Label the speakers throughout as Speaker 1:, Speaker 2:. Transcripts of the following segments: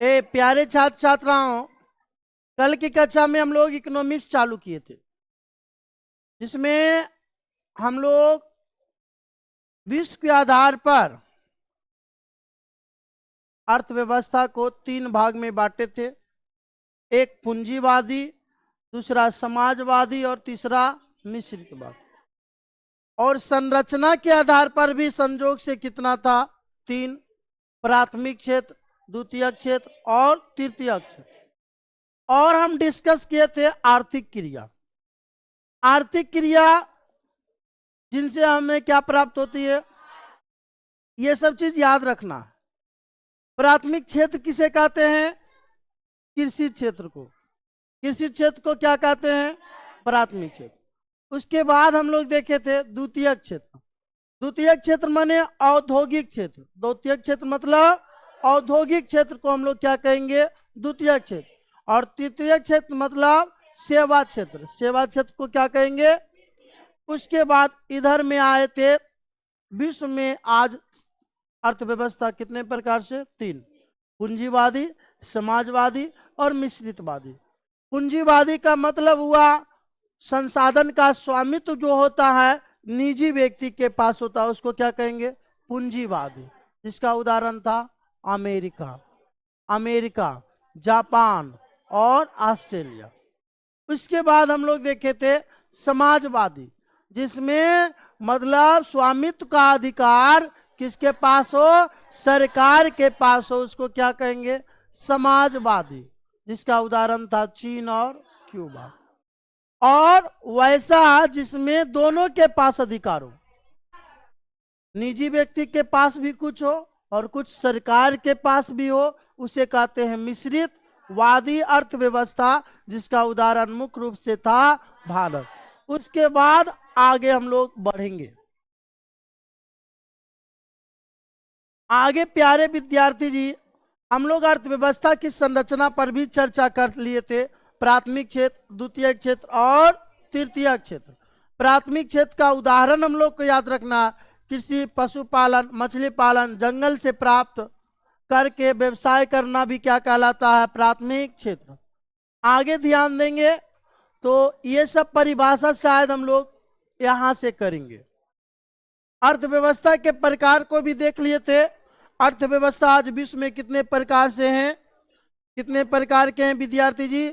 Speaker 1: प्यारे छात्र छात्राओं, कल की कक्षा में हम लोग इकोनॉमिक्स चालू किए थे, जिसमें हम लोग विश्व के आधार पर अर्थव्यवस्था को 3 भाग में बांटे थे। एक पूंजीवादी, दूसरा समाजवादी और तीसरा मिश्रितवादी। और संरचना के आधार पर भी संयोग से कितना था? 3। प्राथमिक क्षेत्र, द्वितीयक क्षेत्र और तृतीयक क्षेत्र। और हम डिस्कस किए थे आर्थिक क्रिया। आर्थिक क्रिया जिनसे हमें क्या प्राप्त होती है, ये सब चीज याद रखना। प्राथमिक क्षेत्र किसे कहते हैं? कृषि क्षेत्र को। कृषि क्षेत्र को क्या कहते हैं? प्राथमिक क्षेत्र। उसके बाद हम लोग देखे थे द्वितीयक क्षेत्र। द्वितीयक क्षेत्र माने औद्योगिक क्षेत्र। द्वितीयक क्षेत्र मतलब औद्योगिक क्षेत्र को हम लोग क्या कहेंगे? द्वितीयक क्षेत्र। और तृतीयक क्षेत्र मतलब सेवा क्षेत्र। सेवा क्षेत्र को क्या कहेंगे? उसके बाद इधर में आए थे, विश्व में आज अर्थव्यवस्था कितने प्रकार से? 3। पूंजीवादी, समाजवादी और मिश्रितवादी। पूंजीवादी का मतलब हुआ संसाधन का स्वामित्व जो होता है निजी व्यक्ति के पास होता है, उसको क्या कहेंगे? पूंजीवादी। जिसका उदाहरण था अमेरिका, जापान और ऑस्ट्रेलिया। उसके बाद हम लोग देखे थे समाजवादी, जिसमें मतलब स्वामित्व का अधिकार किसके पास हो? सरकार के पास हो, उसको क्या कहेंगे? समाजवादी। जिसका उदाहरण था चीन और क्यूबा। और वैसा जिसमें दोनों के पास अधिकार हो, निजी व्यक्ति के पास भी कुछ हो और कुछ सरकार के पास भी हो, उसे कहते हैं मिश्रित वादी अर्थव्यवस्था, जिसका उदाहरण मुख्य रूप से था भारत। उसके बाद आगे हम लोग बढ़ेंगे। आगे प्यारे विद्यार्थी जी, हम लोग अर्थव्यवस्था की संरचना पर भी चर्चा कर लिए थे। प्राथमिक क्षेत्र, द्वितीयक क्षेत्र और तृतीयक क्षेत्र। प्राथमिक क्षेत्र का उदाहरण हम लोग को याद रखना, कृषि, पशुपालन, मछली पालन, जंगल से प्राप्त करके व्यवसाय करना भी क्या कहलाता है? प्राथमिक क्षेत्र। आगे ध्यान देंगे तो ये सब परिभाषा शायद हम लोग यहां से करेंगे। अर्थव्यवस्था के प्रकार को भी देख लिए थे। अर्थव्यवस्था आज विश्व में कितने प्रकार से हैं? कितने प्रकार के हैं विद्यार्थी जी?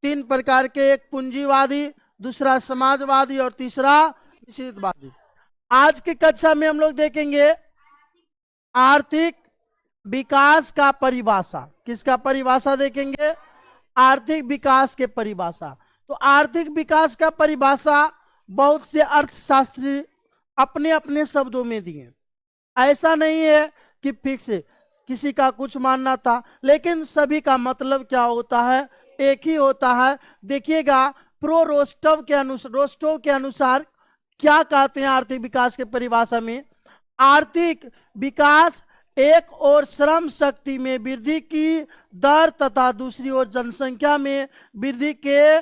Speaker 1: 3 प्रकार के। एक पूंजीवादी, दूसरा समाजवादी और तीसरा मिश्रितवादी। आज की कक्षा में हम लोग देखेंगे आर्थिक विकास का परिभाषा। किसका परिभाषा देखेंगे? आर्थिक विकास के परिभाषा। तो आर्थिक विकास का परिभाषा बहुत से अर्थशास्त्री अपने अपने शब्दों में दिए। ऐसा नहीं है कि फिक्स है, किसी का कुछ मानना था, लेकिन सभी का मतलब क्या होता है? एक ही होता है। देखिएगा, रोस्टोव के अनुसार क्या कहते हैं आर्थिक विकास के परिभाषा में? आर्थिक विकास एक और श्रम शक्ति में वृद्धि की दर तथा दूसरी ओर जनसंख्या में वृद्धि के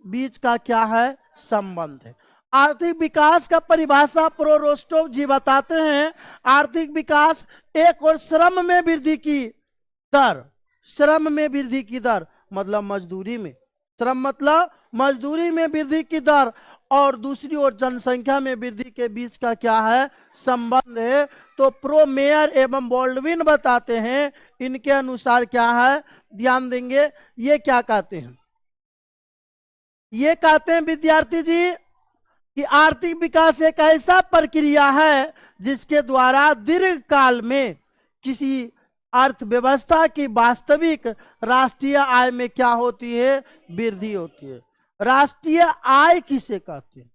Speaker 1: बीच का क्या है? संबंध है। आर्थिक विकास का परिभाषा रोस्टोव जी बताते हैं, आर्थिक विकास एक और श्रम में वृद्धि की दर। श्रम में वृद्धि की दर मतलब मजदूरी में, श्रम मतलब मजदूरी में वृद्धि की दर, और दूसरी ओर जनसंख्या में वृद्धि के बीच का क्या है? संबंध है। तो प्रो मेयर एवं बॉल्डविन बताते हैं, इनके अनुसार क्या है? ध्यान देंगे, ये क्या कहते हैं? ये कहते हैं विद्यार्थी जी कि आर्थिक विकास एक ऐसा प्रक्रिया है जिसके द्वारा दीर्घ काल में किसी अर्थव्यवस्था की वास्तविक राष्ट्रीय आय में क्या होती है? वृद्धि होती है। राष्ट्रीय आय किसे कहते हैं?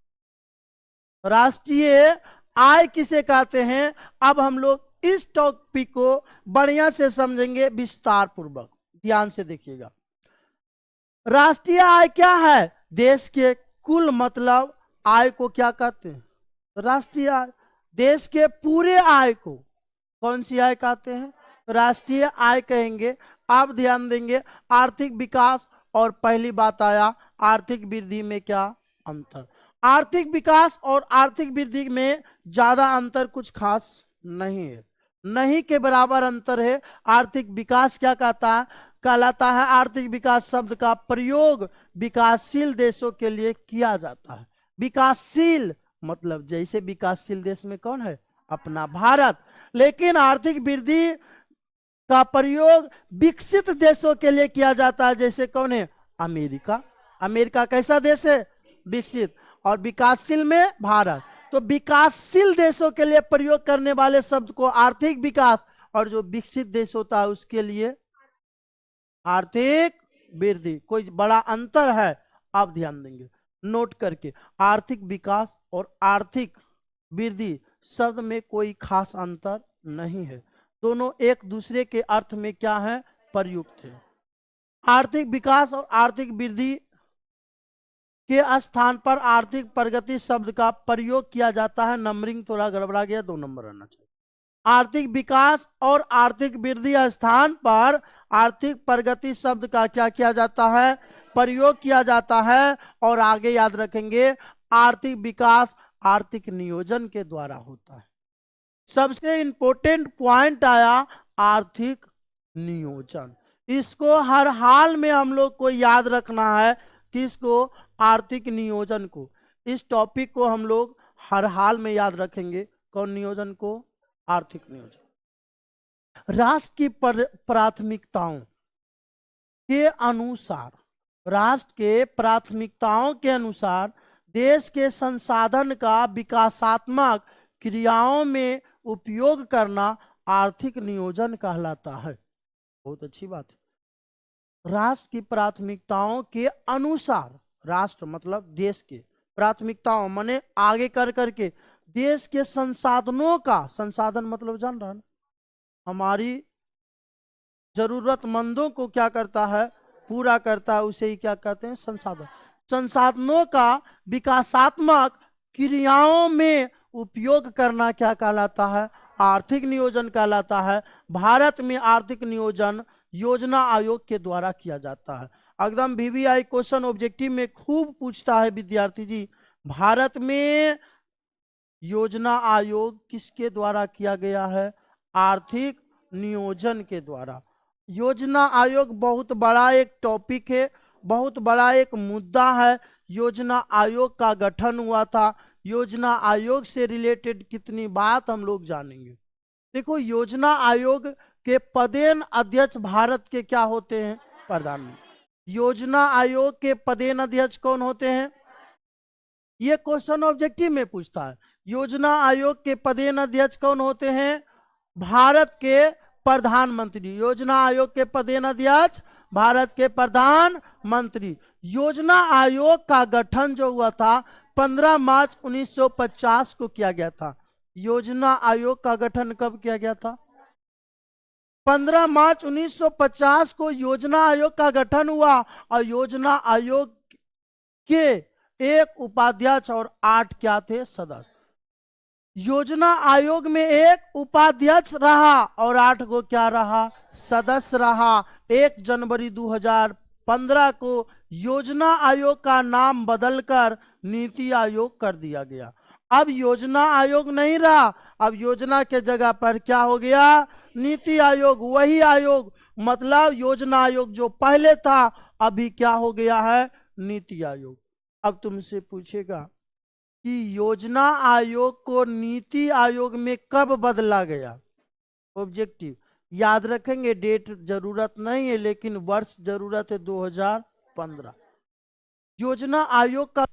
Speaker 1: राष्ट्रीय आय किसे कहते हैं? अब हम लोग इस टॉपिक को बढ़िया से समझेंगे विस्तार पूर्वक। ध्यान से देखिएगा, राष्ट्रीय आय क्या है? देश के कुल मतलब आय को क्या कहते हैं? राष्ट्रीय आय। देश के पूरे आय को कौन सी आय कहते हैं? राष्ट्रीय आय कहेंगे। आप ध्यान देंगे, आर्थिक विकास और पहली बात आया आर्थिक वृद्धि में क्या अंतर? आर्थिक विकास और आर्थिक वृद्धि में ज्यादा अंतर कुछ खास नहीं है। नहीं के बराबर अंतर है। आर्थिक विकास क्या कहलाता है? आर्थिक विकास शब्द का प्रयोग विकासशील देशों के लिए किया जाता है। विकासशील मतलब जैसे विकासशील देश में कौन है? अपना भारत। लेकिन आर्थिक वृद्धि का प्रयोग विकसित देशों के लिए किया जाता है, जैसे कौन है? अमेरिका। अमेरिका कैसा देश है? विकसित। और विकासशील में भारत। तो विकासशील देशों के लिए प्रयोग करने वाले शब्द को आर्थिक विकास, और जो विकसित देश होता है उसके लिए आर्थिक वृद्धि। कोई बड़ा अंतर है? आप ध्यान देंगे नोट करके। आर्थिक विकास और आर्थिक वृद्धि शब्द में कोई खास अंतर नहीं है, दोनों एक दूसरे के अर्थ में क्या है? प्रयुक्त है। आर्थिक विकास और आर्थिक वृद्धि के स्थान पर आर्थिक प्रगति शब्द का प्रयोग किया जाता है। नंबरिंग थोड़ा गड़बड़ा गया, 2 नंबर रहना चाहिए। आर्थिक विकास और आर्थिक वृद्धि स्थान पर आर्थिक प्रगति शब्द का क्या किया जाता है? प्रयोग किया जाता है। और आगे याद रखेंगे, आर्थिक विकास आर्थिक नियोजन के द्वारा होता है। सबसे इंपॉर्टेंट पॉइंट आया आर्थिक नियोजन। इसको हर हाल में हम लोग को याद रखना है। किसको? आर्थिक नियोजन को। इस टॉपिक को हम लोग हर हाल में याद रखेंगे। कौन नियोजन को? आर्थिक नियोजन। राष्ट्र की प्राथमिकताओं के अनुसार, राष्ट्र के प्राथमिकताओं के अनुसार देश के संसाधन का विकासात्मक क्रियाओं में उपयोग करना आर्थिक नियोजन कहलाता है। बहुत अच्छी बात है। राष्ट्र की प्राथमिकताओं के अनुसार, राष्ट्र मतलब देश के, प्राथमिकताओं माने आगे कर करके देश के संसाधनों का, संसाधन मतलब जान रहा है ना, हमारी जरूरतमंदों को क्या करता है? पूरा करता है। उसे ही क्या कहते हैं? संसाधन। संसाधनों का विकासात्मक क्रियाओं में उपयोग करना क्या कहलाता है? आर्थिक नियोजन कहलाता है। भारत में आर्थिक नियोजन योजना आयोग के द्वारा किया जाता है। एकदम VVI क्वेश्चन ऑब्जेक्टिव में खूब पूछता है विद्यार्थी जी, भारत में योजना आयोग किसके द्वारा किया गया है? आर्थिक नियोजन के द्वारा। योजना आयोग बहुत बड़ा एक टॉपिक है, बहुत बड़ा एक मुद्दा है। योजना आयोग का गठन हुआ था। योजना आयोग से रिलेटेड कितनी बात हम लोग जानेंगे। देखो, योजना आयोग के पदेन अध्यक्ष भारत के क्या होते हैं? प्रधानमंत्री। योजना आयोग के पदेन अध्यक्ष कौन होते हैं? ये क्वेश्चन ऑब्जेक्टिव में पूछता है। योजना आयोग के पदेन अध्यक्ष कौन होते हैं? भारत के प्रधानमंत्री। योजना आयोग के पदेन अध्यक्ष भारत के प्रधानमंत्री। योजना आयोग का गठन जो हुआ था 15 मार्च 1950 को किया गया था। योजना आयोग का गठन कब किया गया था? 15 मार्च 1950 को योजना आयोग का गठन हुआ। और योजना आयोग के एक उपाध्यक्ष और 8 क्या थे? सदस्य। योजना आयोग में एक उपाध्यक्ष रहा और 8 को क्या रहा? सदस्य रहा। 1 जनवरी 2015 को योजना आयोग का नाम बदलकर नीति आयोग कर दिया गया। अब योजना आयोग नहीं रहा, अब योजना के जगह पर क्या हो गया? नीति आयोग। वही आयोग, मतलब योजना आयोग जो पहले था अभी क्या हो गया है? नीति आयोग। अब तुमसे पूछेगा कि योजना आयोग को नीति आयोग में कब बदला गया? ऑब्जेक्टिव याद रखेंगे, डेट जरूरत नहीं है लेकिन वर्ष जरूरत है, 2015। योजना आयोग का